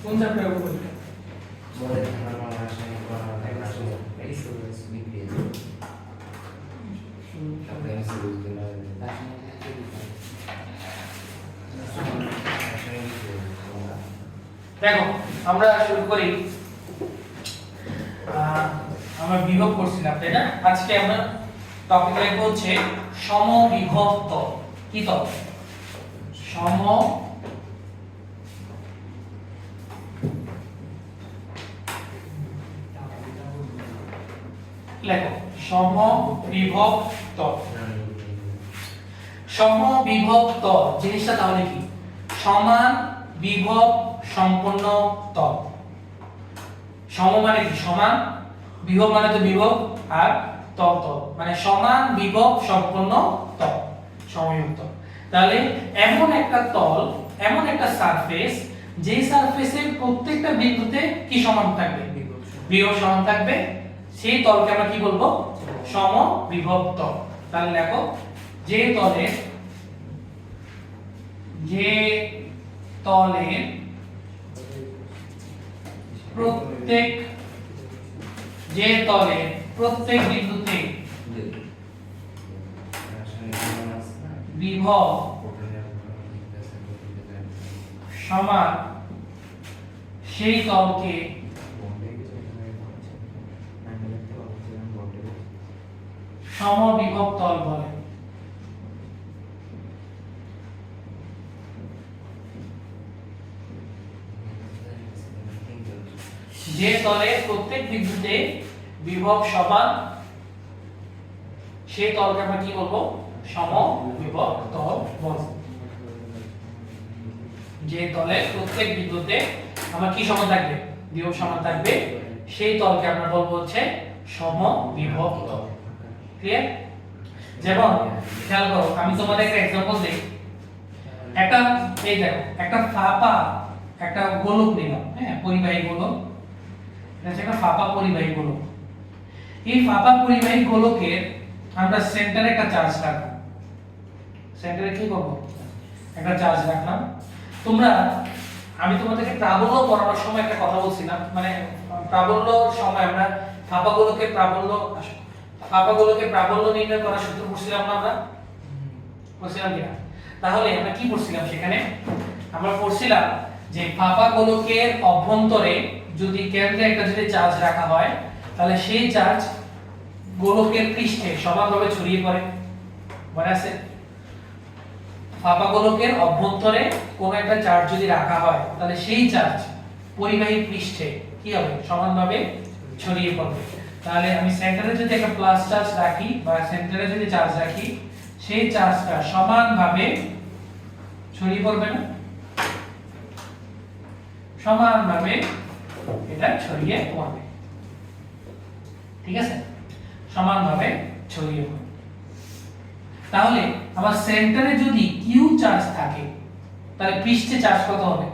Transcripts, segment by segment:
কোন চ্যাপ্টার উপর দেখো আমরা শুরু করি আমরা বিভব করছিলাম তাই না আজকে আমরা টপিক লিখব হচ্ছে সমবিভব তল কি তল লেখো সমবিভব তল সমবিভব তল জিনিসটা তাহলে কি সমান বিভব সম্পন্ন তল সম মানে কি সমান বিভব মানে তো বিভব আর তল তল মানে সমান বিভব সম্পন্ন তল সমবিভব তল তাহলে এমন একটা তল এমন একটা সারফেস যে সারফেসের প্রত্যেকটা বিন্দুতে কি সমান থাকবে বিভব সমান থাকবে সেই তলকে আমরা কি বলবো সমবিভব তল তাহলে দেখো যে তলে প্রত্যেক বিন্দুতে বিভব সমান সেই তলকে সমবিভব তল বলে যে তলে প্রত্যেক বিন্দুতে বিভব সমান সেই তলকে আমরা কি বলবো সমবিভব তল বলবো যে তলে প্রত্যেক বিন্দুতে আমার কি সমান থাকবে বিভব সমান থাকবে সেই তলকে আমরা বলবো হচ্ছে সমবিভব তল ক্লিয়ার যেমন খেয়াল করো আমি তোমাদের একটা एग्जांपल দেই একটা এই দেখো একটা ফাঁপা একটা গোলক নিলাম হ্যাঁ পরিবাহী গোলক এটা হচ্ছে একটা ফাঁপা পরিবাহী গোলক এই ফাঁপা পরিবাহী গোলকের আমরা সেন্টারে একটা চার্জ রাখবো সেন্টারে কি করব একটা চার্জ রাখলাম তোমরা আমি তোমাদেরকে প্রাবল্য পড়ানোর সময় একটা কথা বলছিলাম মানে প্রাবল্যর সময় আমরা ফাঁপা গোলকের প্রাবল্য নির্ণয় করার সূত্র পড়ছিলাম না আমরা পড়ছিলাম কিনা তাহলে আমরা কি পড়ছিলাম সেখানে আমরা পড়ছিলাম যে ফাঁপা গোলকের অভ্যন্তরে যদি কেন্দ্রে একটা যদি চার্জ রাখা হয় তাহলে সেই চার্জ গোলকের পৃষ্ঠে সমানভাবে ছড়িয়ে পড়ে মনে আছে ফাঁপা গোলকের অভ্যন্তরে কোনো একটা চার্জ যদি রাখা হয় তাহলে সেই চার্জ পরিবাহী পৃষ্ঠে কি হবে সমানভাবে ছড়িয়ে পড়বে তাহলে আমি সেন্টারে যদি একটা প্লাস চার্জ রাখি বা সেন্টারে যদি চার্জ রাখি সেই চার্জটা সমানভাবে ছড়িয়ে পড়বে না সমানভাবে এটা ছড়িয়ে পড়বে ঠিক আছে সমানভাবে ছড়িয়ে পড়বে তাহলে আমার সেন্টারে যদি কিউ চার্জ থাকে তাহলে পৃষ্ঠে চার্জ কত হবে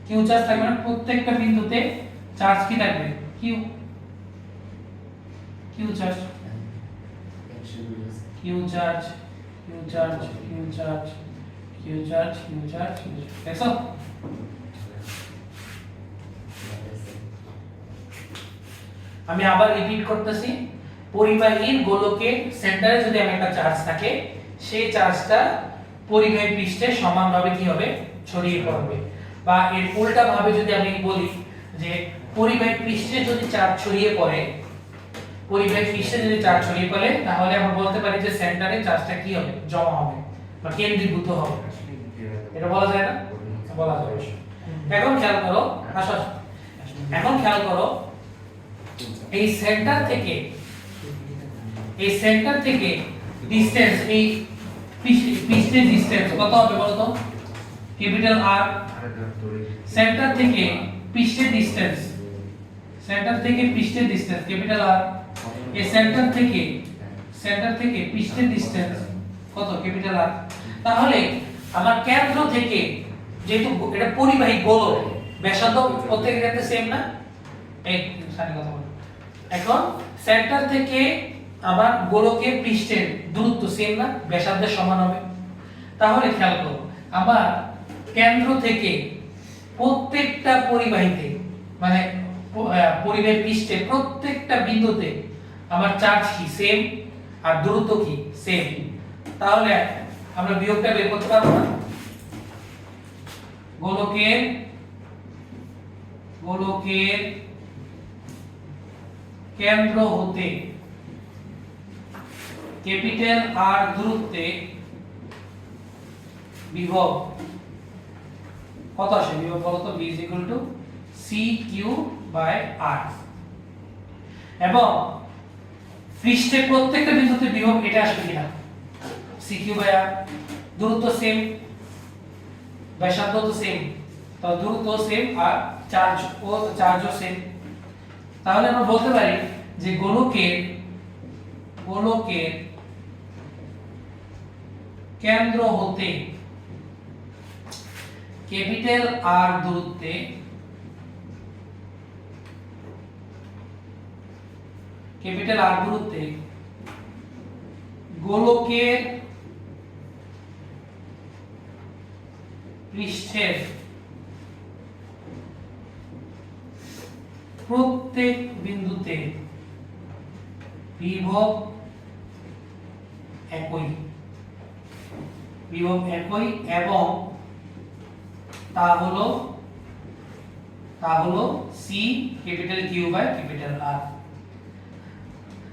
কিউ চার্জ থাকবে না প্রত্যেকটা বিন্দুতে চার্জ কি থাকবে কিউ চার্জ দেখছো আমি আবার রিপিট করতেছি পরিবাহীর গোলকের সেন্টারে যদি আমি একটা চার্জ থাকে সেই চার্জটা পরিবাহী পৃষ্ঠে সমানভাবে কি হবে ছড়িয়ে পড়বে বা এর উল্টা ভাবে যদি আমি বলি যে পরিবাহী পৃষ্ঠে যদি চার্জ ছড়িয়ে পড়ে তাহলে আমরা বলতে পারি যে সেন্টারে চার্জটা কি হবে জমা হবে বা কেন্দ্রীভূত হবে এটা বলা যায় না বলা যায় এখন খেয়াল করো এই সেন্টার থেকে ডিসটেন্স এই পৃষ্ঠের ডিসটেন্স কত হবে বলো তো ক্যাপিটাল আর সেন্টার থেকে পৃষ্ঠের ডিসটেন্স ক্যাপিটাল আর এই সেন্টার থেকে পৃষ্ঠের ডিসটেন্স কত ক্যাপিটাল আর তাহলে আমার কেন্দ্র থেকে যেহেতু এটা পরিবাহী গোলক ব্যাসার্ধ প্রত্যেকের ক্ষেত্রে সেম না এই সারি কথা বল এখন সেন্টার থেকে আবার গোলকের পৃষ্ঠের দূরত্ব সেম না ব্যাসার্ধের সমান হবে তাহলে খেয়াল করো আমার কেন্দ্র থেকে প্রত্যেকটা পরিবাহীতে মানে পরিবাহী পৃষ্ঠে প্রত্যেকটা বিন্দুতে আমার চার্জ কি সেম আর দূরত্ব কি সেম, তাহলে আমরা বিয়োগটা বের করতে পারবো না। গোলকের কেন্দ্র হতে ক্যাপিটাল আর দূরত্বে বিভব কত আসে? বিভব বলতো b c/r এবং পৃষ্ঠে প্রত্যেকটা বিন্দুতে বিভব এটা আসবে কিনা c/r, দূরত্ব সেম, ব্যাসার্ধ তো সেম, তো দূরত্ব সেম আর চার্জও সেম। তাহলে আমরা বলতে পারি যে গোলকের কেন্দ্র হতে ক্যাপিটাল আর দূরত্বে গোলকের পৃষ্ঠের প্রত্যেক বিন্দুতে বিভব একই এবং তা হলো c capital Q by capital R.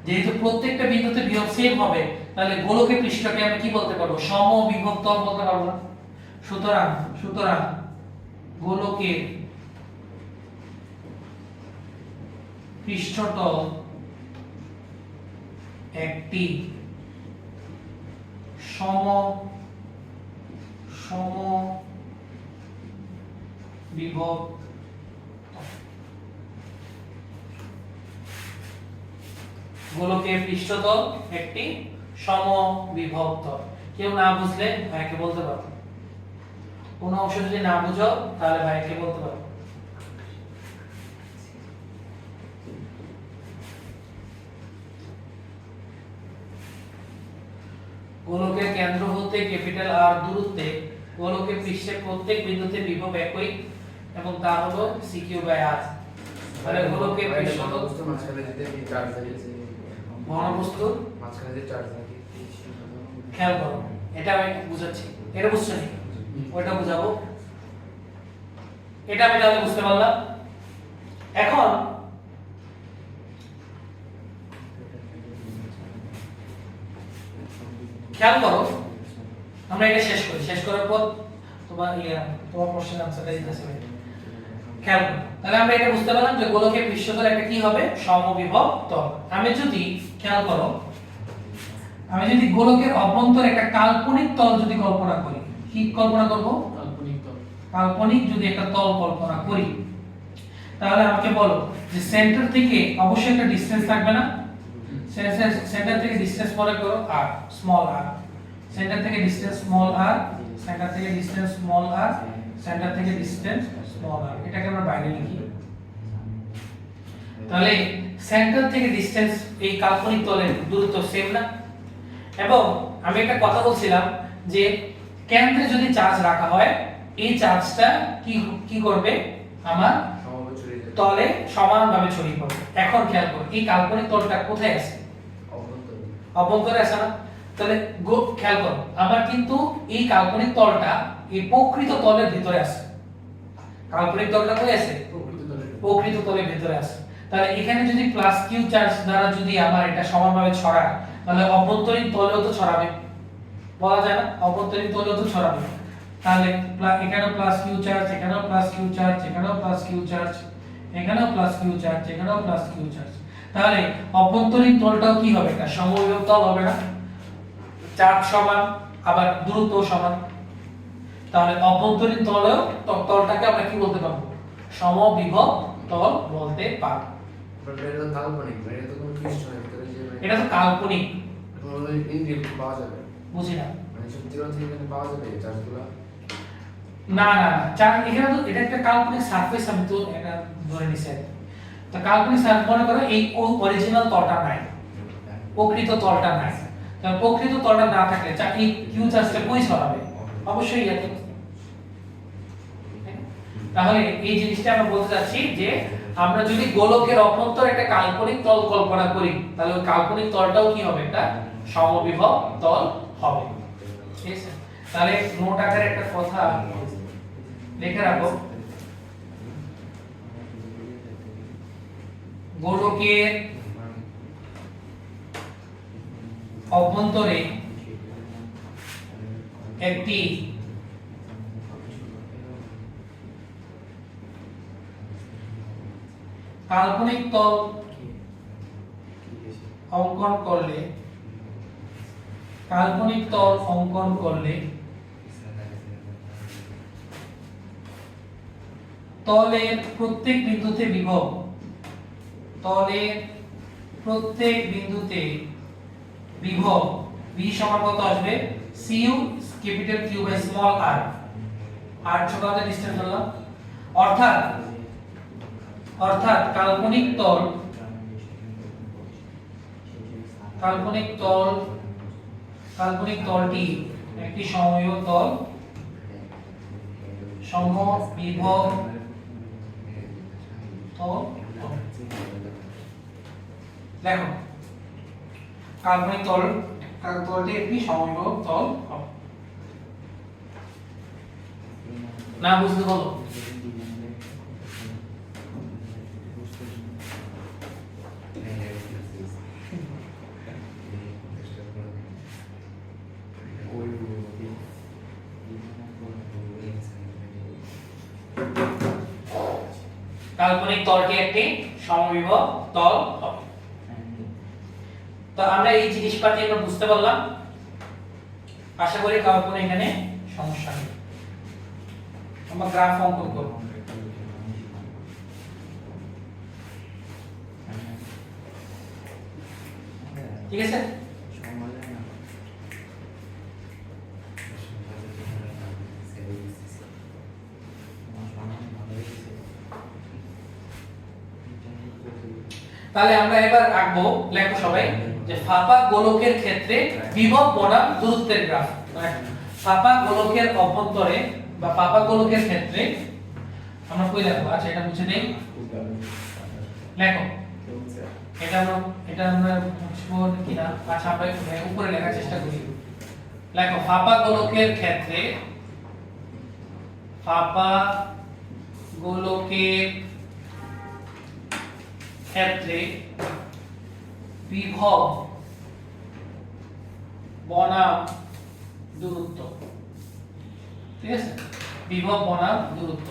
যেহেতু প্রত্যেকটা বিন্দুতে বিভব সেম হবে, তাহলে গোলকের পৃষ্ঠকে আমি কি বলতে পারবো? সমবিভব তল বলতে পারবো না। সুতরাং গোলকের পৃষ্ঠতল একটি সমবিভব গোলকের পৃষ্ঠতল একটি সমবিভব তল। কেউ না বুঝলে ভাইকে বলতে পারো, কোন অংশ যদি না বুঝো তাহলে ভাইকে বলতে পারো। গোলকের কেন্দ্র হতে ক্যাপিটাল আর দূরত্বে গোলকের পৃষ্ঠের প্রত্যেক বিন্দুতে বিভব একই এবং তা হলো c/r। তাহলে গোলকের পৃষ্ঠতল মাঝখানে যেতে কি চার্জ আছে, ঘনবস্তুর মাঝখানে যে চার্জ থাকে খেয়াল করো, এটা আমি বুঝাচ্ছি, এটা বুঝছো নি? ওইটা বুঝাবো, এটা আমি তাহলে বুঝতে পারলাম। এখন খেয়াল করো, আমরা এটা শেষ করার পর তোমার প্রশ্নের আনসারটা দিতেছি। খেয়াল করো, তাহলে আমরা এটা বুঝতে পারলাম যে গোলকের পৃষ্ঠতল একটা কি হবে? সমবিভব তল। আমি যদি খেয়াল করো, আমি যদি গোলকের অভ্যন্তরে একটা কাল্পনিক তল যদি কল্পনা করি, কি কল্পনা করব? কাল্পনিক যদি একটা তল কল্পনা করি, তাহলে আমাকে বলো যে সেন্টার থেকে অবশ্যই একটা ডিসটেন্স থাকবে না? সেন্টার থেকে ডিসটেন্স মনে করো r, স্মল r, সেন্টার থেকে ডিসটেন্স স্মল r, সেন্টার থেকে ডিসটেন্স স্মল r, সেন্টার থেকে ডিসটেন্স স্মল r, এটাকে আমরা বাইরে লিখি। তাহলে সেন্টার থেকে ডিসটেন্স এই কাল্পনিক তলের দূরত্ব সেম না? এবং আমি একটা কথা বলছিলাম যে কেন্দ্রে যদি চার্জ রাখা হয়, এই চার্জটা কি করবে? আমার তলে সমানভাবে ছড়িয়ে পড়বে। এখন খেয়াল করো, এই কাল্পনিক তলটা কোথায় আছে? অভ্যন্তরে আছে না? তাহলে খেয়াল করো, আমার কিন্তু এই কাল্পনিক তলটা এই প্রকৃত তলের ভিতরে আছে। কাল্পনিক তলটা কোথায় আছে? প্রকৃত তলের ভিতরে আছে। তাহলে এখানে যদি প্লাস কিউ চার্জ দ্বারা যদি আমার এটা সমানভাবে ছড়ায়, তাহলে অভ্যন্তরীণ তলেও তো ছড়াবে, বলা যায় না? অভ্যন্তরীণ তলেও তো ছড়াবে। তাহলে এখানেও প্লাস কিউ চার্জ, এখানেও প্লাস কিউ চার্জ, এখানেও প্লাস কিউ চার্জ, এখানেও প্লাস কিউ চার্জ, এখানেও প্লাস কিউ চার্জ। তাহলে অভ্যন্তরীণ তলটাও কি হবে? একটা সমবিভব তল হবে না? চার্জ সমান, আবার দূরত্ব সমান। তাহলে অভ্যন্তরীণ তলটাকে আমরা কি বলতে পারবো? সমবিভব তল বলতে পারবো। এটা তো কাল্পনিক, এটা তো কোনো পৃষ্ঠ নয়, এটা তো কাল্পনিক, ইনডিরেক্ট পাওয়া যাবে। বুঝি না, মানে সত্যি কথা এখানে পাওয়া যাবে চার্জগুলো? না না না, চার্জ এখানে তো এটা একটা কাল্পনিক সারফেস, আমি তো এটা ধরে নিছি। তো কাল্পনিক সারফেস মনে করো এই অরিজিনাল তলটা নাই, প্রকৃত তলটা নাই। তাহলে প্রকৃত তলটা না থাকলে এই কিউ চার্জটা কই ছড়াবে? অবশ্যই তাহলে এই জিনিসটা আমরা বলতে চাচ্ছি যে আমরা যদি গোলকের অভ্যন্তরে একটা কাল্পনিক তল কল্পনা করি তাহলে ওই কাল্পনিক তলটাও কি হবে, একটা সমবিভব তল হবে। ঠিক আছে, তাহলে নোট আকারে একটা কথা লিখে রাখো, গোলকের অভ্যন্তরে একটি কাল্পনিক তল অঙ্কন করলে তলের প্রত্যেক বিন্দুতে বিভব v সমান কত আসবে, cu capital Q by small r, r ছোট হাতের ডিসটেন্স ধরলাম, অর্থাৎ কাল্পনিক তলটি একটি সমবিভব তল, সমবিভব তল। দেখো কাল্পনিক তলটি একটি সমবিভব তল হবে। না বুঝতে বলো। কাল্পনিক তলটি একটি সমবিভব তল হবে। তো আমরা এই জিনিসপাতি আমরা বুঝতে পারলাম, আশা করি কারো কোনো এখানে সমস্যা নেই। আমরা গ্রাফ অঙ্কন করব। ঠিক আছে, তাহলে আমরা এবার আঁকবো, লেখো সবাই, যে ফাঁপা গোলকের ক্ষেত্রে বিভব বনাম দূরত্বের গ্রাফ। ফাঁপা গোলকের অভ্যন্তরে বা ফাঁপা গোলকের ক্ষেত্রে আমরা কই লিখবো, আচ্ছা এটা মুছে দেই, লেখো এটা আমরা মুছবো কিনা, আচ্ছা আমরা উপরে লেখার চেষ্টা করি। লেখো ফাঁপা গোলকের ক্ষেত্রে বিভব বনাম দূরত্ব। ঠিক আছে, বিভব বনাম দূরত্ব।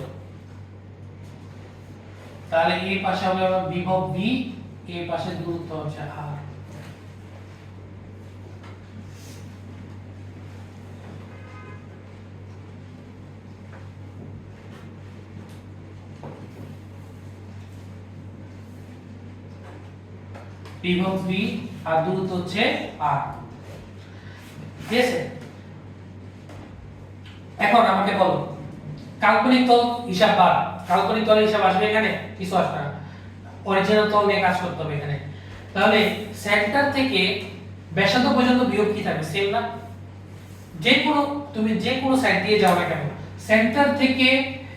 তাহলে এই পাশে হবে আমার বিভব v, এই পাশে দূরত্ব হচ্ছে r। বিভব v আর দূরত্ব হচ্ছে r। ঠিক আছে, এখন আমাকে বলো কাল্পনিক তল হিসাব বার। কাল্পনিক তলের হিসাব আসবে এখানে, কিছু আসবে না, অরিজিনাল তল নিয়ে কাজ করতে হবে এখানে। তাহলে সেন্টার থেকে ব্যাসার্ধ পর্যন্ত বিভব কি থাকবে, সেম না? তুমি যে কোনো সাইড দিয়ে যাও না কেন, সেন্টার থেকে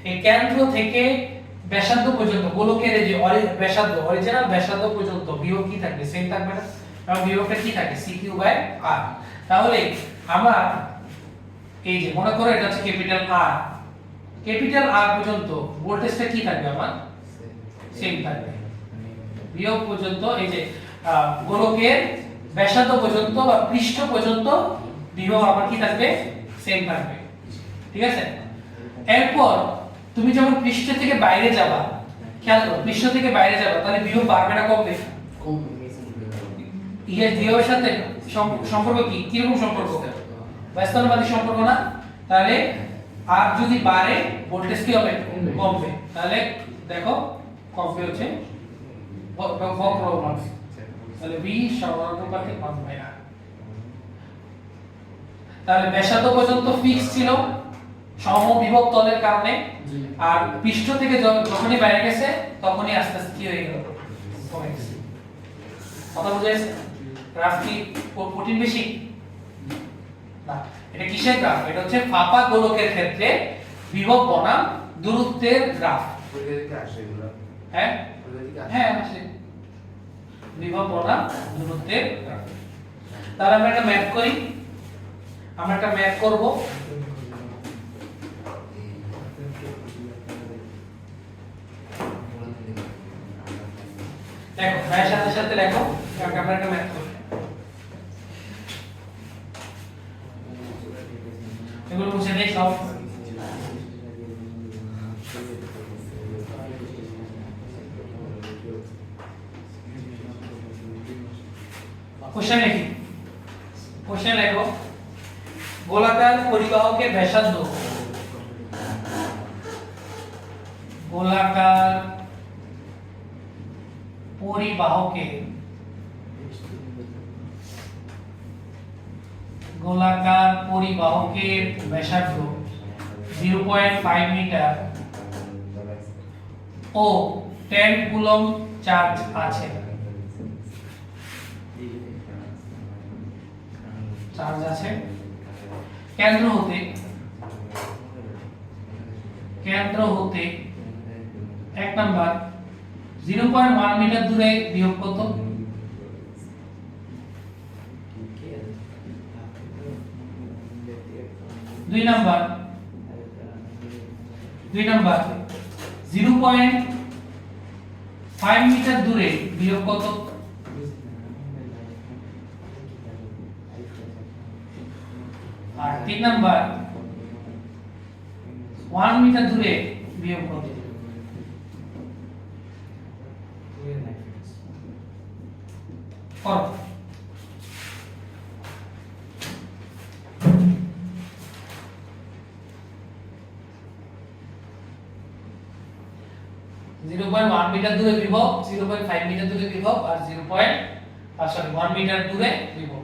এই কেন্দ্র থেকে ব্যাসার্ধ পর্যন্ত গোলকের যে ব্যাসার্ধ, অরিজিনাল ব্যাসার্ধ পর্যন্ত বিভব কি থাকবে, সেম থাকবে না? কারণ বিভবটা কি থাকে, CQ/R। তাহলে আমার এই যে মনে করো এটা হচ্ছে ক্যাপিটাল R পর্যন্ত ভোল্টেজটা কি থাকবে, আমার সেম থাকবে। বিভব পর্যন্ত এই যে গোলকের ব্যাসার্ধ পর্যন্ত বা পৃষ্ঠ পর্যন্ত বিভব আমার কি থাকবে, সেম থাকবে। ঠিক আছে, এরপর তুমি যখন পৃষ্ঠ থেকে বাইরে যাবা, খেয়াল করো পৃষ্ঠ থেকে বাইরে যাবা, তাহলে বিভব বাড়বে না কমবে? ইয়ের বিভবের সাথে সম্পর্ক কি, কিরকম সম্পর্ক, ব্যস্তানুপাতিক সম্পর্ক না? তাহলে আর যদি বাড়ে ভোল্টেজ কি হবে, কমবে। তাহলে দেখো কমবে হচ্ছে বক্রমান, তাহলে v সমানুপাতিক 1/r। তাহলে ব্যাসার্ধ পর্যন্ত ফিক্স ছিল সমবিভব তলের কারণে, আর পৃষ্ঠ থেকে যখনই বাইরে গেছে তখনই আস্তে আস্তে কি হয়ে গেল, কমে গেছে। কথা বুঝা গেছে? গ্রাফ কি কঠিন বেশি না? এটা কিসের গ্রাফ? এটা হচ্ছে ফাঁপা গোলকের ক্ষেত্রে বিভব বনাম দূরত্বের গ্রাফ। পরীক্ষা দিতে আসে এগুলো। হ্যাঁ পরীক্ষা দিতে আসে। হ্যাঁ আসে বিভব বনাম দূরত্বের গ্রাফ। তাহলে আমরা একটা ম্যাপ করি, আমরা একটা ম্যাপ করব। দেখো ভাইয়ের সাথে সাথে লেখো, কারণ আমরা একটা ম্যাপ করব। এগুলো মুছে দেই সব। কোশ্চেন লিখি, কোশ্চেন লেখো গোলাকার পরিবাহকের ব্যাসার্ধ, গোলাকার পরিবাহকের, গোলাকার পরিবাহকের ব্যাসার্ধ 0.5 মিটার ও 10 কুলম্ব চার্জ আছে। চার্জ আছে কেন্দ্র হতে, কেন্দ্র হতে 1 নাম্বার 0.1 মিটার দূরে বিভব কত? 2 নাম্বার 0.5 মিটার দূরে বিভব কত? আর 3 নাম্বার 1 মিটার দূরে বিভব কত? করো। মিটার দূরে বিভব, 0.5 মিটার দূরে বিভব আর 1 মিটার দূরে বিভব।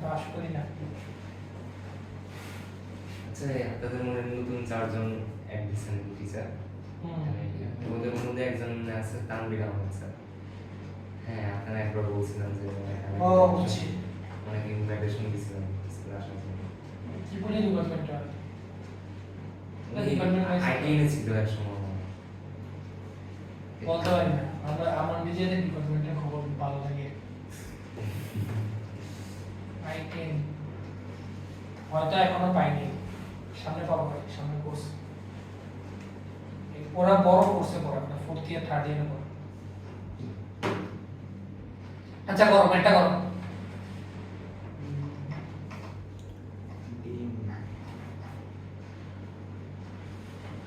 পাস করি না। আচ্ছা আপনাদের মনে নতুন 4 জন অ্যাড দিচ্ছেন টিচার, ওদের মধ্যে একজন আছে তানভীর আহমেদ স্যার। হ্যাঁ আপনারা একবার বলছিলেন যে ও বুঝছি, অনেক ইনভাইটেশন দিয়েছিলেন স্কুলে আসার জন্য। কি বলে ডিপার্টমেন্টটা? আইটি এনেছিল এক সময়। বলতে পারি না, আমরা আমার নিজেদের ডিপার্টমেন্টের খবর ভালো লাগে। আইটি হয়তো এখনো পাইনি, সামনে পাবো, সামনে কোর্স। ওরা বড় কোর্সে পড়ে, আপনার 4th ইয়ার 3rd ইয়ারে পড়ে। আচ্ছা করো, এটা করো।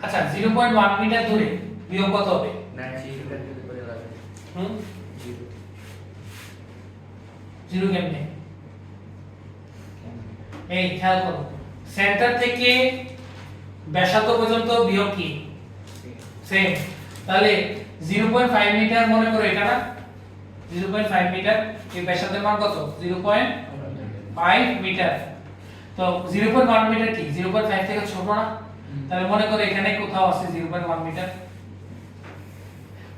আচ্ছা 0.1 মিটার দূরে বিভব কত হবে? না সেটা যদি করে লাগে। হুম 0 কেমনে? এই খেয়াল করো, সেন্টার থেকে ব্যাসার্ধ পর্যন্ত বিভব কি সেম। তাহলে 0.5 মিটার মনে করো এটা না, 0.5 মিটার, এই ব্যাসার্ধের মান কত? 0.5 মিটার। তো 0.1 মিটার কি 0.5 থেকে ছোট না? তাহলে মনে করো এখানে কোথাও আছে 0.1 মিটার।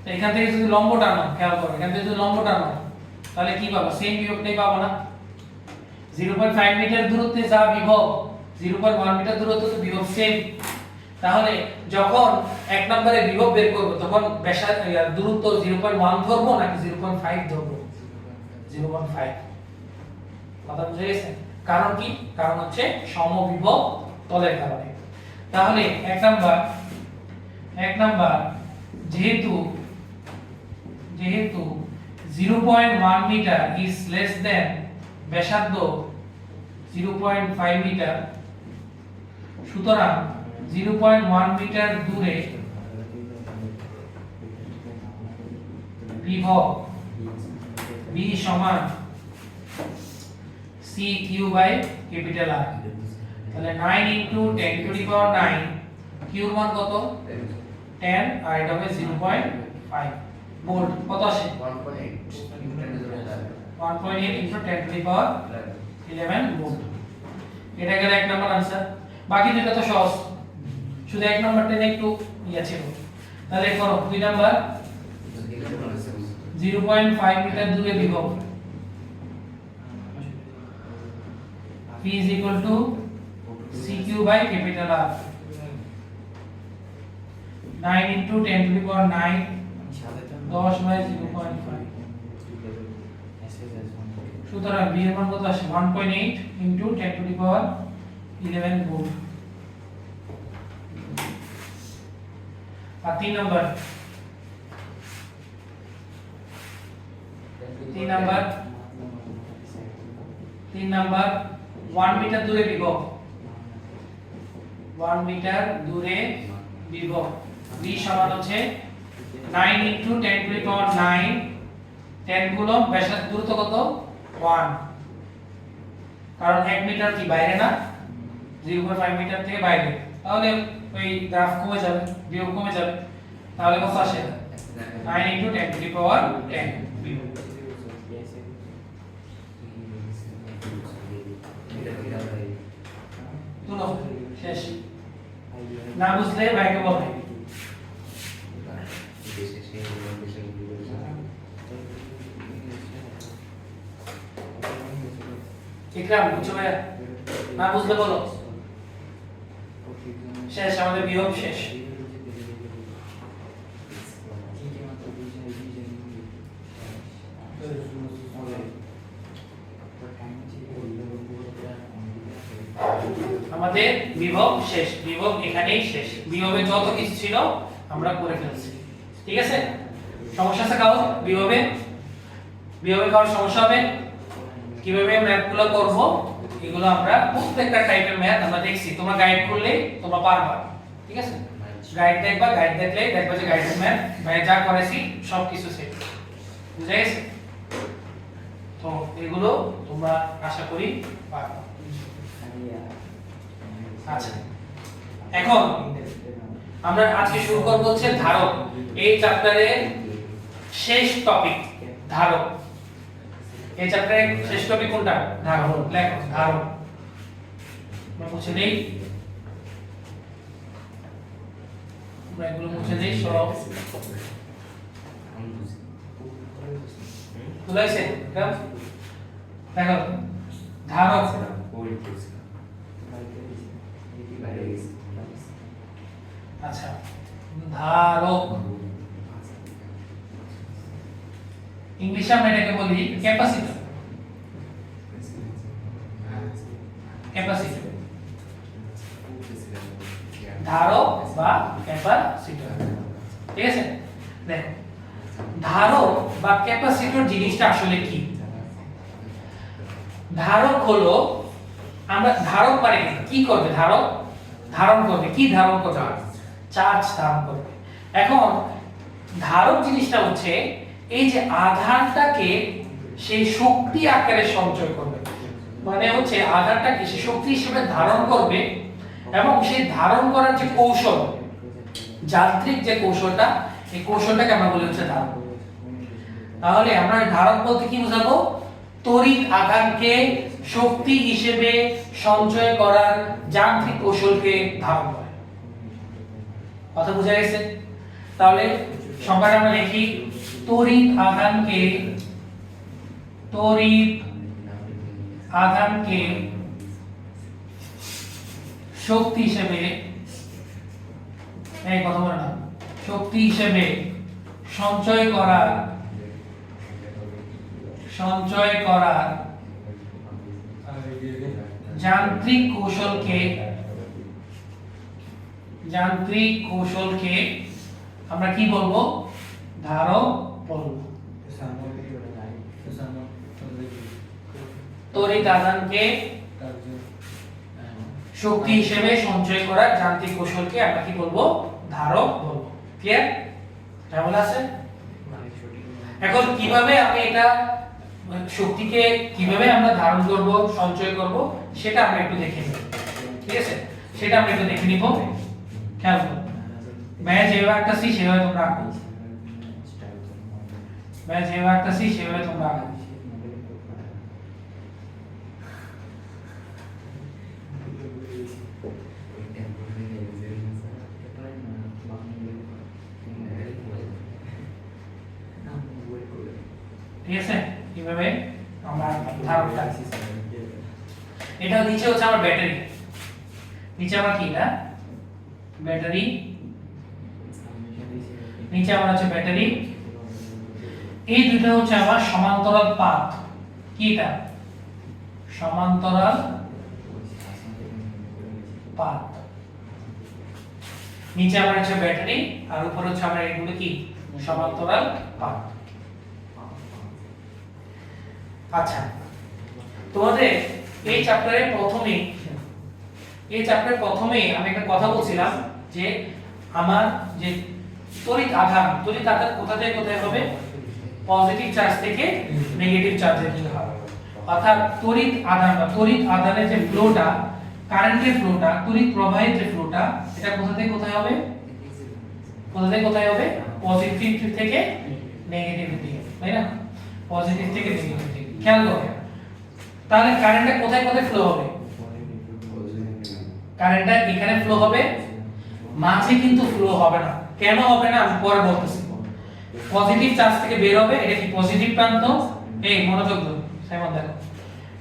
তো এখান থেকে যদি লম্ব টানো, খেয়াল করো এখান থেকে যদি লম্ব টানো তাহলে কি পাবো? সেম বিভবটাই পাবো না। 0.5 মিটার দূরত্বে যা বিভব, 0.1 মিটার দূরত্বে তো বিভব সেম। তাহলে যখন এক নম্বরে বিভব বের করব তখন দূরত্ব 0.1 ধরবো নাকি 0.5 ধরবো? 0.5। কথা বুঝে গেছে? কারণ কি? কারণ হচ্ছে সমবিভব তলের কারণে। তাহলে এক নাম্বার যেহেতু 0.1 মিটার ইজ লেস দেন ব্যাসার্ধ 0.5 মিটার, সুতরাং 0.1 মিটার দূরে বিভব B সমান CQ বাই ক্যাপিটাল R। তাহলে 9 into 10 to the power 9, Q এর মান কত? 10 আর এটা হবে 0.5 ভোল্ট। কত আসে? 1.8 ইউনিট ধরে লাগে। 1.8 into 10 to the power 11 volt. এটা গেল এক নাম্বার आंसर। বাকি দুটো তো সহজ, শুধু এক নাম্বারটা নিয়ে একটু ইয়া ছিল। তাহলে করো 2 নাম্বার 0.5 মিটার দূরে বিভব। is equal to CQ by capital R. 9 into 10 to the power 9 10 by 0.5 সুতরাং b এর মান কত আসে 1.8 into 10 to the power 11 volt. আর 3 নাম্বার 1 মিটার দূরে বিভব 1 মিটার দূরে বিভব v সমান হচ্ছে 9 into 10 to the power 9 10 coulomb ব্যাসার্ধ দূরত্ব কত 1 কারণ 1 মিটার কি বাইরে না 0.5 মিটার থেকে বাইরে তাহলে ওই গ্রাফ কমে যাবে বিয়োগ কমে যাবে তাহলে কত আসে 9 into 10 to the power 10 তুলো শেষ না বুঝলে ভাইকে বলবে ইকরাম বুঝছো ভাইয়া না বুঝলে বলো শেষ আমাদের বিয়োগ শেষ আমাদের বিভব শেষ বিভব এখানেই শেষ বিভবে যত কিছু ছিল আমরা করে ফেলছি ঠিক আছে সমস্যা আছে কারো বিভবে কারো সমস্যা হবে কিভাবে ম্যাথগুলো করব এগুলো আমরা প্রত্যেকটা টাইপের ম্যাথ আমরা দেখছি তোমরা গাইড করলে তোমরা পারবা ঠিক আছে গাইড দেখবা গাইড দেখলে দেখবা যে গাইডের ম্যাথ ভাই যা করেছি সব কিছু সেট বুঝা গেছে তো এগুলো তোমরা আশা করি পারবা আচ্ছা এখন আমরা আজকে শুরু করব হচ্ছে ধারক এই চ্যাপ্টারের শেষ টপিক ধারক এই চ্যাপ্টারের শেষ টপিক কোনটা ধারক লেখো ধারক আমরা মুছে দেই আমরা এগুলো মুছে দেই সব তুলাইছে দেখো ধারক আচ্ছা ধারক ইংলিশে আমরা এটাকে বলি ক্যাপাসিটর ধারক বা ক্যাপাসিটর ঠিক আছে দেখো ধারক বা ক্যাপাসিটর জিনিসটা আসলে কি ধারক হলো আমরা ধারক মানে কি করবে ধারক ধারণ করবে কি ধারণ করবে চার্জ ধারণ করবে এখন ধারক জিনিসটা হচ্ছে এই যে আধানটাকে সেই শক্তি আকারে সঞ্চয় করবে মানে হচ্ছে আধানটাকে সেই শক্তি হিসেবে ধারণ করবে এবং সেই ধারণ করার যে কৌশল যান্ত্রিক যে কৌশলটা এই কৌশলটাকে আমরা বলি হচ্ছে ধারক তাহলে আমরা ধারক বলতে কি বোঝাবো তড়িৎ আধানকে শক্তি হিসেবে সঞ্চয় করার যান্ত্রিক কৌশলকে ধারণ করে কথা বোঝা গেছে তাহলে সংজ্ঞাটা আমরা লিখি তড়িৎ আধানকে শক্তি হিসেবে এই কথা বলে না শক্তি হিসেবে সঞ্চয় করার যান্ত্রিক কৌশলকে আমরা কি বলবো ধারক বলবো তড়িৎ আধানকে শক্তি হিসেবে সঞ্চয় করার যান্ত্রিক কৌশলকে আমরা কি বলবো ধারক বলবো ক্লিয়ার কেমন আছে এখন কিভাবে আমি এটা শক্তিকে কিভাবে আমরা ধারণ করব সঞ্চয় করব সেটা আমরা একটু দেখে নিব ঠিক আছে সেটা আমরা একটু দেখে নিব খেয়াল করো मैं যেভাবে আঁকতেছি সেভাবে তোমরা আঁকো मैं যেভাবে আঁকতেছি সেভাবে তোমরা আঁকো ঠিক আছে কিভাবে আমরা ধারকটা এটা নিচে হচ্ছে আমার ব্যাটারি, নিচে আমার কি না ব্যাটারি, নিচে আমার আছে ব্যাটারি। এই দুটো হচ্ছে আমার সমান্তরাল পাথ। কি এটা? সমান্তরাল পাথ। নিচে আমার আছে ব্যাটারি আর উপরে হচ্ছে আমার এগুলো কি সমান্তরাল পাথ। আচ্ছা, তোমাদের এই চ্যাপ্টারে আমি একটা কথা বলছিলাম যে আমার যে তড়িৎ আধান কোথা থেকে কোথায় হবে? পজিটিভ চার্জ থেকে নেগেটিভ চার্জে দিকে হবে। অর্থাৎ তড়িৎ আধান বা তড়িৎ আধানের যে ফ্লোটা, কারেন্টের ফ্লোটা, তড়িৎ প্রবাহের যে ফ্লোটা, এটা কোথা থেকে কোথায় হবে? কোথা থেকে কোথায় হবে? পজিটিভ থেকে নেগেটিভ দিকে, তাই না? পজিটিভ থেকে নেগেটিভ দিকে। খেয়াল করো, তাহলে কারেন্টটা কোথায় কোথায় ফ্লো হবে? কারেন্টটা এখানে ফ্লো হবে, মাঝে কিন্তু ফ্লো হবে না। কেন হবে না আমি পরে বলতেছি। পজিটিভ চার্জ থেকে বের হবে, এটা কি পজিটিভ প্রান্ত? এই মনোযোগ দাও সাইমন, দেখো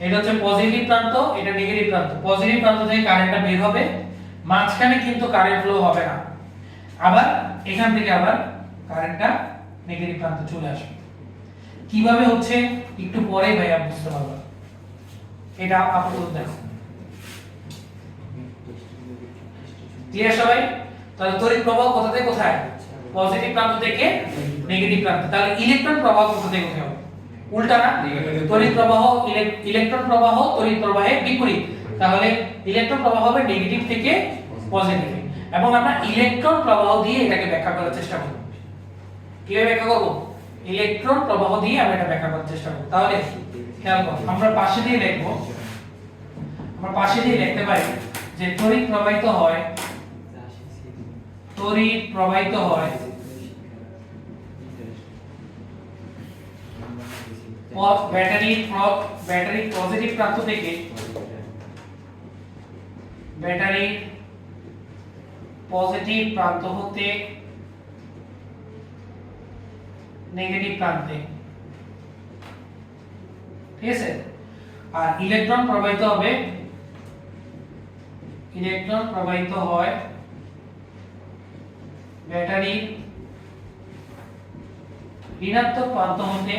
এটা হচ্ছে পজিটিভ প্রান্ত, এটা নেগেটিভ প্রান্ত। পজিটিভ প্রান্ত থেকে কারেন্টটা বের হবে, মাঝখানে কিন্তু কারেন্ট ফ্লো হবে না। আবার এখান থেকে আবার কারেন্টটা নেগেটিভ প্রান্তে চলে আসবে। কিভাবে হচ্ছে একটু পরে ভাইয়া বুঝতে পারবে। এটা আপাতত দেখো, ক্লিয়ার সবাই? তাহলে তড়িৎ প্রবাহ কোথা থেকে কোথায়? পজিটিভ প্রান্ত থেকে নেগেটিভ প্রান্তে। তাহলে ইলেকট্রন প্রবাহ কোথা থেকে কোথায় হবে? উল্টা না? তড়িৎ প্রবাহ ইলেকট্রন প্রবাহ তড়িৎ প্রবাহের বিপরীত। তাহলে ইলেকট্রন প্রবাহ হবে নেগেটিভ থেকে পজিটিভে। এবং আমরা ইলেকট্রন প্রবাহ দিয়ে এটাকে ব্যাখ্যা করার চেষ্টা করব। কিভাবে ব্যাখ্যা করব? ইলেকট্রন প্রবাহ দিয়ে আমরা এটা ব্যাখ্যা করার চেষ্টা করব। তাহলে খেয়াল করো, আমরা পাশে দিয়ে লিখব, আমরা পাশে দিয়ে লিখতে পারি যে তড়িৎ প্রবাহিত হয় ব্যাটারি পজিটিভ প্রান্ত থেকে ব্যাটারি পজিটিভ প্রান্ত হতে নেগেটিভ প্রান্তে, ঠিক আছে? আর ইলেকট্রন প্রবাহিত হয় ব্যাটারি ঋণাত্মক প্রান্ত হতে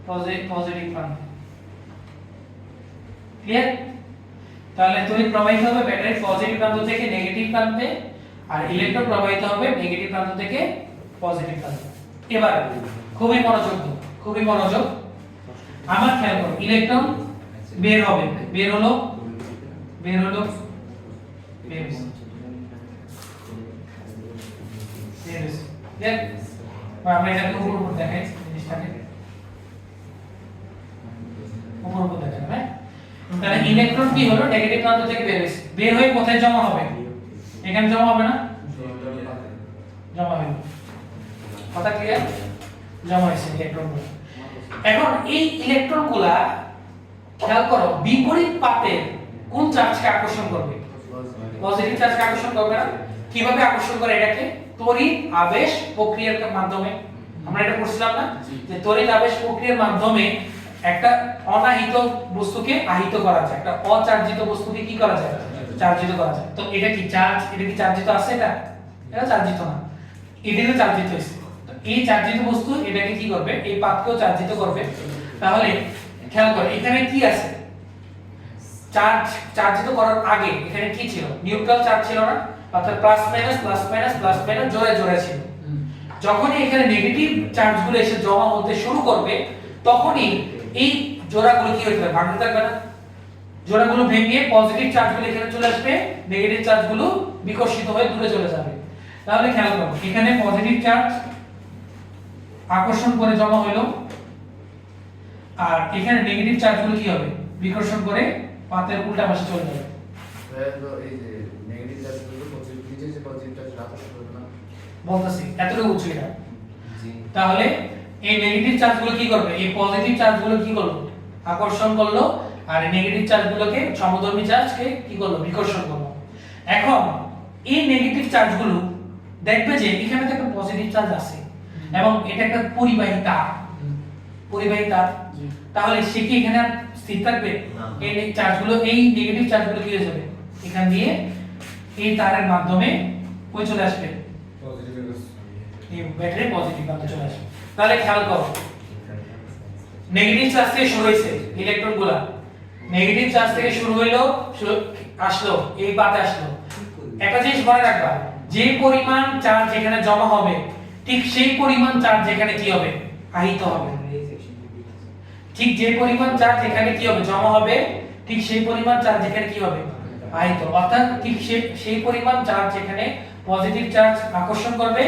পজিটিভ প্রান্ত। ক্লিয়ার? তাহলে তড়িৎ প্রবাহিত হবে ব্যাটারির পজিটিভ প্রান্ত থেকে নেগেটিভ প্রান্তে, আর ইলেকট্রন প্রবাহিত হবে নেগেটিভ প্রান্ত থেকে পজিটিভ প্রান্তে। এবার খুবই মনোযোগ। আমার খেয়াল করো, ইলেকট্রন বের হলো, বের হলো। আমরা এটাকে উপর দেখাই, জিনিসটাকে উপর দেখাই, হ্যাঁ? তাহলে ইলেকট্রন কি হলো? নেগেটিভ প্রান্ত থেকে বের হয়েছে, বের হয়ে কোথায় জমা হবে? এখানে জমা হবে না? জমা হবে। কথা ক্লিয়ার? জমা হয়েছে ইলেকট্রনগুলো। এখন এই ইলেকট্রনগুলা খেয়াল করো, বিপরীত পাতের কোন চার্জকে আকর্ষণ করবে? পজিটিভ চার্জকে আকর্ষণ করবে না? কিভাবে আকর্ষণ করে এটাকে? তড়িৎ আবেশ প্রক্রিয়ার মাধ্যমে। আমরা এটা পড়ছিলাম না যে তড়িৎ আবেশ প্রক্রিয়ার মাধ্যমে একটা অনাহিত বস্তুকে আহিত করা যায়, একটা অচার্জিত বস্তুকে কি করা যায়? চার্জিত করা যায়। তো এটা কি চার্জ? এটা কি চার্জিত আছে? এটা চার্জিত না, এটাও চার্জিত হয়েছে। তো এই চার্জিত বস্তু এটাকে কি করবে? এই পাতকেও চার্জিত করবে। তাহলে খেয়াল করো, এখানে কি আছে? চার্জিত করার আগে এখানে কি ছিল? নিউট্রাল চার্জ ছিল না? অর্থাৎ প্লাস মাইনাস জোরে ছিল। যখনই এখানে নেগেটিভ চার্জগুলো এসে জমা হতে শুরু করবে, তখনই এই জোড়াগুলো কি হয়ে যাবে? ভাঙতে থাকবে না? জোড়াগুলো ভেঙে পজিটিভ চার্জগুলো এখানে চলে আসবে, নেগেটিভ চার্জগুলো বিকর্ষিত হয়ে দূরে চলে যাবে। তাহলে খেয়াল করো, এখানে পজিটিভ চার্জ আকর্ষণ করে জমা হলো, আর এখানে নেগেটিভ চার্জগুলো কি হবে? বিকর্ষণ করে পাতের উল্টা পাশে চলে যাবে। এই যে নেগেটিভ চার্জগুলো পজিটিভ চার্জ আকর্ষণ করবে না, বলতেছি এতটুকু বুঝছি না। তাহলে এই নেগেটিভ চার্জগুলো কি করবে? এই পজিটিভ চার্জগুলো কি করলো? আকর্ষণ করলো, আর এই নেগেটিভ চার্জগুলোকে সমধর্মী চার্জকে কি করলো? বিকর্ষণ করলো। এখন এই নেগেটিভ চার্জগুলো দেখবে যে এখানে তো একটা পজিটিভ চার্জ আছে এবং এটা একটা পরিবাহী তার, পরিবাহী তার, জি। তাহলে সে কি এখানে আর স্থির থাকবে? না। এই চার্জগুলো, এই নেগেটিভ চার্জগুলো কি হয়ে যাবে এখান দিয়ে এই তারের মাধ্যমে কই চলে আসবে, এই ব্যাটারি পজিটিভ প্রান্তে চলে আসবে। তাহলে খেয়াল করো, নেগেটিভ চার্জ থেকে শুরু হয়েছে ইলেকট্রনগুলা, নেগেটিভ চার্জ থেকে শুরু হইলো, আসলো এই পাতে আসলো। একটা জিনিস মনে রাখবা, যে পরিমাণ চার্জ এখানে জমা হবে ঠিক সেই পরিমাণ চার্জ এখানে কি হবে, আহিত হবে। ঠিক যে পরিমাণ চার্জ এখানে কি হবে, জমা হবে, ঠিক সেই পরিমাণ চার্জ এখানে কি হবে, আহিত। অর্থাৎ ঠিক সেই পরিমাণ চার্জ এখানে পজিটিভ চার্জ আকর্ষণ করবে,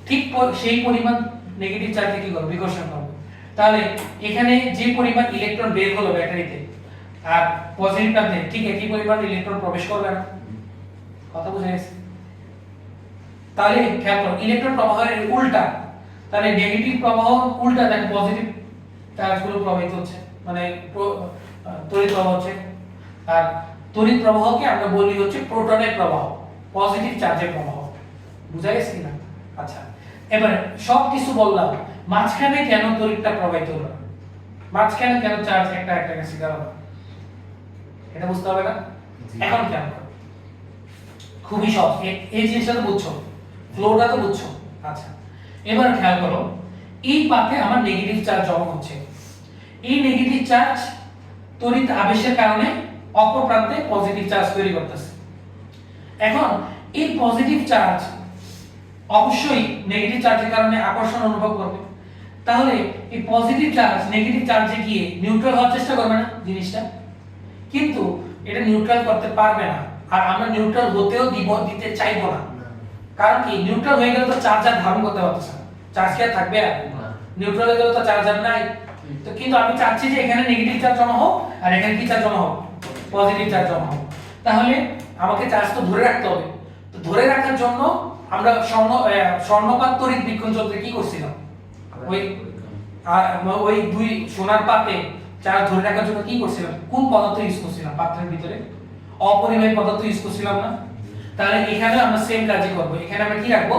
ঠিক সেই পরিমাণ নেগেটিভ চার্জ কি করবে, বিকর্ষণ করবে। তাহলে এখানে যে পরিমাণ ইলেকট্রন বের হলো ব্যাটারিতে আর পজিটিভ প্রান্তে ঠিক একই পরিমাণ ইলেকট্রন প্রবেশ করবে না। কথা বুঝে গেছে? তাহলে খেয়াল করো, ইলেকট্রন প্রবাহের উল্টা, তাহলে নেগেটিভ প্রবাহ উল্টা, দেখো পজিটিভ চার্জগুলো প্রবাহিত হচ্ছে, মানে তড়িৎ প্রবাহ হচ্ছে। আর তড়িৎ প্রবাহকে আমরা বলি হচ্ছে প্রোটনের প্রবাহ, পজিটিভ চার্জের প্রবাহ। বুঝা গেছে কিনা? আচ্ছা, এবারে সব কিছু বললাম, মাঝখানে কেন তড়িৎটা প্রবাহিত হলো, মাঝখানে কেন চার্জ একটা একটা কাছে গেল, এটা বুঝতে হবে না? এখন কেন? খুবই সহজ, এই জিনিসটা তো বুঝছো, ফ্লোটা তো বুঝছো। আচ্ছা, এবার খেয়াল করো, এই পাতে আমার নেগেটিভ চার্জ জমা হচ্ছে, এই নেগেটিভ চার্জ তড়িৎ আবেশের কারণে অপর প্রান্তে পজিটিভ চার্জ তৈরি করতেছে। এখন এই পজিটিভ চার্জ অবশ্যই নেগেটিভ চার্জের কারণে আকর্ষণ অনুভব করবে, তাহলে এই পজিটিভ চার্জ নেগেটিভ চার্জে গিয়ে নিউট্রাল হওয়ার চেষ্টা করবে না জিনিসটা, কিন্তু এটা নিউট্রাল করতে পারবে না। আর আমরা নিউট্রাল হতেও দিতে চাইবো না, কারণ কি, নিউট্রাল হয়ে গেলে তো চার্জ আর ধারণ করতে পারতেছে না, চার্জ কি আর থাকবে? আর নিউট্রাল হয়ে গেলে তো চার্জ আর নাই। তো কিন্তু আমি চাচ্ছি যে এখানে নেগেটিভ চার্জ জমা হোক আর এখানে কি চার্জ জমা হোক, পজিটিভ চার্জ জমা হোক। তাহলে আমাকে চার্জ তো ধরে রাখতে হবে। তো ধরে রাখার জন্য আমরা স্বর্ণপাত তড়িৎ বীক্ষণ যন্ত্রে কি করছিলাম, ওই দুই সোনার পাতে চার্জ ধরে রাখার জন্য কি করছিলাম, কোন পদার্থ ইউজ করছিলাম, পাত্রের ভিতরে অপরিবাহী পদার্থ ইউজ করছিলাম না? তাহলে এখানে আমরা সেম কাজই করব, এখানে আমরা কি রাখবো,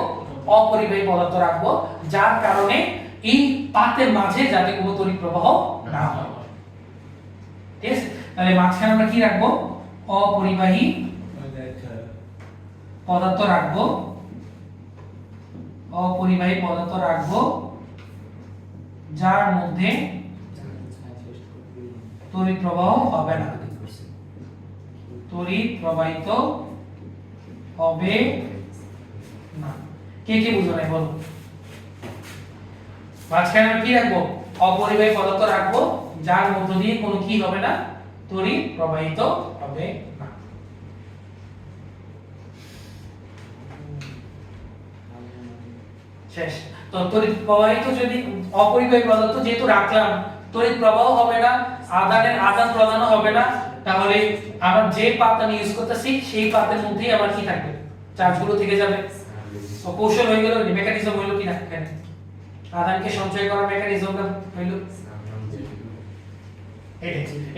অপরিবাহী পদার্থ রাখবো, যার কারণে এই পাতের মাঝে যাতে কোনো তড়িৎ প্রবাহ না হয়। ঠিক আছে, তাহলে মাঝখানে আমরা কি রাখবো, অপরিবাহী পদার্থ রাখবো, অপরিবাহী পদার্থ রাখবো, যার মধ্যে তড়িৎ প্রবাহ হবে না, তড়িৎ প্রবাহিত হবে না। কে কে বুঝো নাই বলো? মাঝখানে আমরা কি রাখবো, অপরিবাহী পদার্থ রাখবো, যার মধ্য দিয়ে কোনো কি হবে না, তড়িৎ প্রবাহিত হবে না। শেষ। তো তড়িৎ প্রবাহিত যদি অপরিবাহী পদার্থ যেহেতু রাখলাম, তড়িৎ প্রবাহ হবে না, আদান প্রদান হবে না, তাহলে আমরা যে পাত আমি ইউজ করতেছি সেই পাতের মধ্যেই আবার কি থাকবে, চার্জগুলো থেকে যাবে। তো কৌশল হয়ে গেল, মেকানিজম হলো কি না, এখানে আদানকে সঞ্চয় করার মেকানিজমটা হইল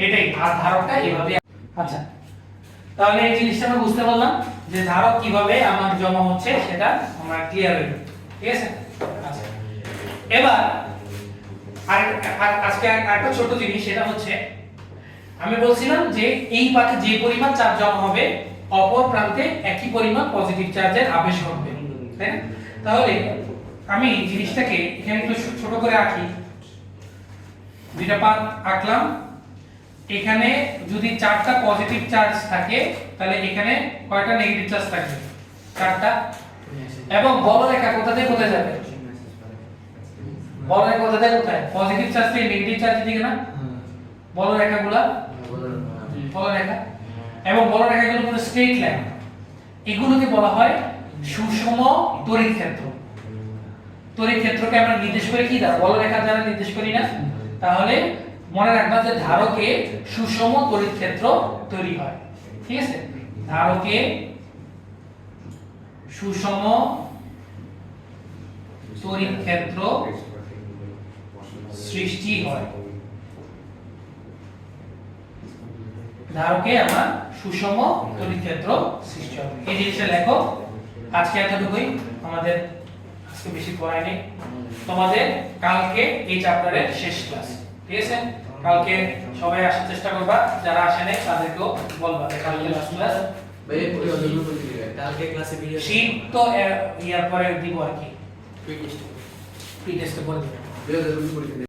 এটাই। আর ধারকটা এইভাবে। আচ্ছা, তাহলে এই জিনিসটা আমরা বুঝতে পারলাম যে ধারক কিভাবে আমার জমা হচ্ছে, সেটা আমরা ক্লিয়ার হইল। ঠিক আছে? আচ্ছা, এবার আজকে একটা ছোট জিনিস, সেটা হচ্ছে আমি বলছিলাম যে এই পাতে যে পরিমাণ চার্জ জমা হবে অপর প্রান্তে একই পরিমাণ পজিটিভ চার্জের আবেশ ঘটবে, তাই না? তাহলে আমি জিনিসটাকে এখানে একটু ছোট করে আঁকি, দুইটা পাত আঁকলাম। এখানে যদি চারটা পজিটিভ চার্জ থাকে তাহলে এখানে কয়টা নেগেটিভ চার্জ থাকবে, চারটা। এবং বলরেখা কোথা থেকে কোথায় যাবে, বলরেখা কোথা থেকে কোথায়, পজিটিভ চার্জ থেকে নেগেটিভ চার্জের দিকে না বলরেখাগুলা, বলরেখা। এবং বলরেখাগুলো পুরো স্ট্রেট লাইন, এগুলোকে বলা হয় সুষম তড়িৎ ক্ষেত্র। তড়িৎ ক্ষেত্রকে আমরা নির্দেশ করি কি দ্বারা, বলরেখা দ্বারা নির্দেশ করি না? তাহলে মনে রাখবা যে ধারকে সুষম তড়িৎ ক্ষেত্র তৈরি হয়। ঠিক আছে, ধারকে সুষম তড়িৎ ক্ষেত্র সৃষ্টি হয়, ধারকে আমার সুষম তড়িৎ ক্ষেত্র সৃষ্টি হবে। এই জিনিসটা লেখো। আজকে এতটুকুই আমাদের আজকে বেশি পড়াই নেই তোমাদের কালকে এই চ্যাপ্টারের শেষ ক্লাস ঠিক আছে কালকে সবাই আসার চেষ্টা করবা যারা আসে নাই তাদেরকেও বলবা যে কালকে লাস্ট ক্লাস ভাই এই পুরো অযোগ্য প্রতিক্রিয়া কালকে ক্লাসে ভিডিও শীত তো ইয়ার পরে দিব আর কি প্রি টেস্টে করে দিব বের অযোগ্য প্রতিক্রিয়া